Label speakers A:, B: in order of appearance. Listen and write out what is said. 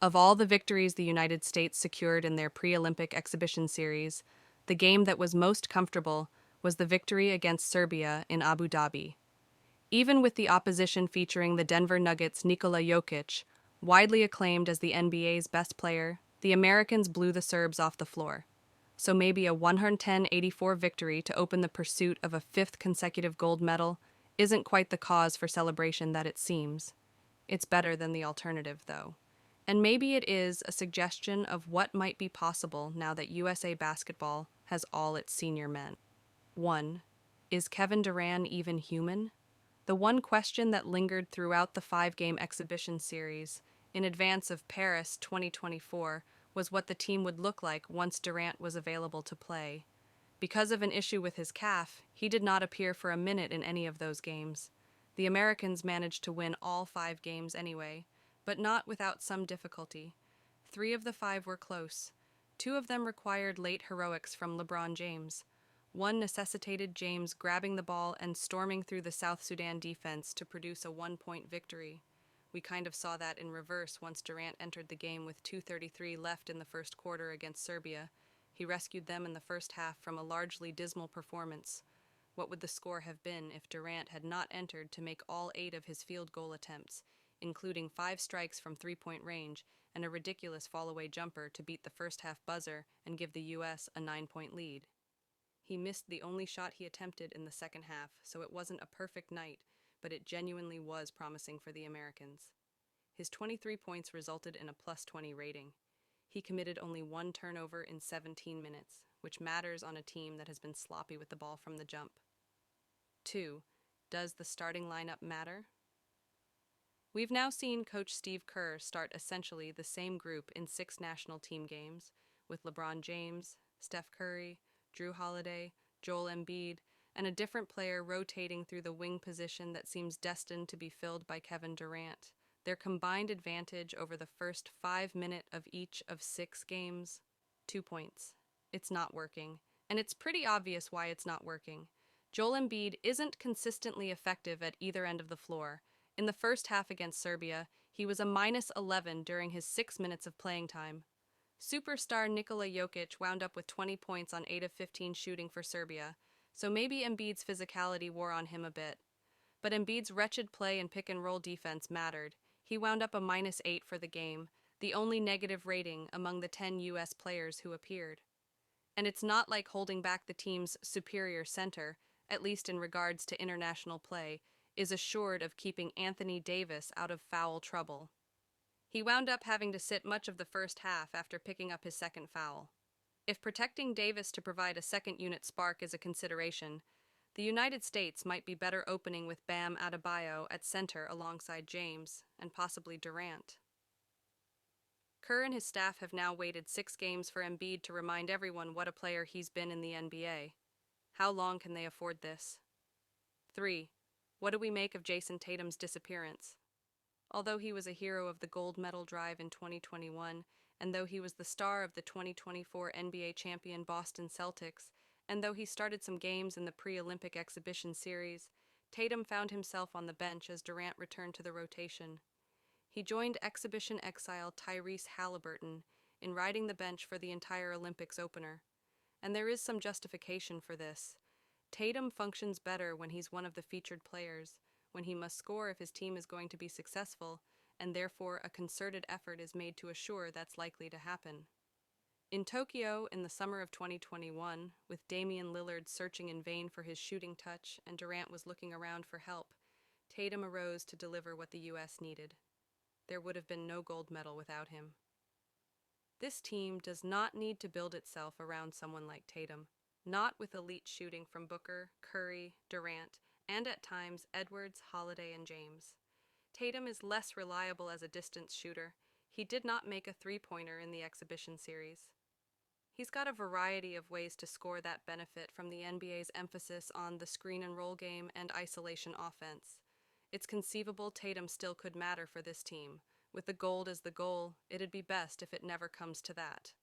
A: Of all the victories the United States secured in their pre-Olympic exhibition series, the game that was most comfortable was the victory against Serbia in Abu Dhabi. Even with the opposition featuring the Denver Nuggets' Nikola Jokic, widely acclaimed as the NBA's best player, the Americans blew the Serbs off the floor. So maybe a 110-84 victory to open the pursuit of a fifth consecutive gold medal isn't quite the cause for celebration that it seems. It's better than the alternative, though. And maybe it is a suggestion of what might be possible now that USA basketball has all its senior men. 1. Is Kevin Durant even human? The one question that lingered throughout the five-game exhibition series, in advance of Paris 2024, was what the team would look like once Durant was available to play. Because of an issue with his calf, he did not appear for a minute in any of those games. The Americans managed to win all 5 games anyway, but not without some difficulty. 3 of the 5 were close. 2 of them required late heroics from LeBron James. One necessitated James grabbing the ball and storming through the South Sudan defense to produce a 1-point victory. We kind of saw that in reverse once Durant entered the game with 2:33 left in the first quarter against Serbia. He rescued them in the first half from a largely dismal performance. What would the score have been if Durant had not entered to make all 8 of his field goal attempts, including 5 strikes from three-point range and a ridiculous fall-away jumper to beat the first-half buzzer and give the U.S. a 9-point lead? He missed the only shot he attempted in the second half, so it wasn't a perfect night, but it genuinely was promising for the Americans. His 23 points resulted in a +20 rating. He committed only 1 turnover in 17 minutes, which matters on a team that has been sloppy with the ball from the jump. 2. Does the starting lineup matter? We've now seen Coach Steve Kerr start essentially the same group in 6 national team games, with LeBron James, Steph Curry, Drew Holiday, Joel Embiid, and a different player rotating through the wing position that seems destined to be filled by Kevin Durant. Their combined advantage over the first 5 minutes of each of 6 games? 2 points. It's not working, and it's pretty obvious why it's not working. Joel Embiid isn't consistently effective at either end of the floor. In the first half against Serbia, he was a -11 during his 6 minutes of playing time. Superstar Nikola Jokic wound up with 20 points on 8 of 15 shooting for Serbia, so maybe Embiid's physicality wore on him a bit. But Embiid's wretched play and pick-and-roll defense mattered. He wound up a -8 for the game, the only negative rating among the 10 U.S. players who appeared. And it's not like holding back the team's superior center, at least in regards to international play, is assured of keeping Anthony Davis out of foul trouble. He wound up having to sit much of the first half after picking up his second foul. If protecting Davis to provide a second-unit spark is a consideration, the United States might be better opening with Bam Adebayo at center alongside James, and possibly Durant. Kerr and his staff have now waited 6 games for Embiid to remind everyone what a player he's been in the NBA. How long can they afford this? 3. What do we make of Jason Tatum's disappearance? Although he was a hero of the gold medal drive in 2021, and though he was the star of the 2024 NBA champion Boston Celtics, and though he started some games in the pre-Olympic exhibition series, Tatum found himself on the bench as Durant returned to the rotation. He joined exhibition exile Tyrese Halliburton in riding the bench for the entire Olympics opener. And there is some justification for this. Tatum functions better when he's one of the featured players, when he must score if his team is going to be successful, and therefore a concerted effort is made to assure that's likely to happen. In Tokyo in the summer of 2021, with Damian Lillard searching in vain for his shooting touch and Durant was looking around for help, Tatum arose to deliver what the U.S. needed. There would have been no gold medal without him. This team does not need to build itself around someone like Tatum, not with elite shooting from Booker, Curry, Durant, and at times Edwards, Holiday, and James. Tatum is less reliable as a distance shooter. He did not make a three-pointer in the exhibition series. He's got a variety of ways to score that benefit from the NBA's emphasis on the screen and roll game and isolation offense. It's conceivable Tatum still could matter for this team. With the gold as the goal, it'd be best if it never comes to that.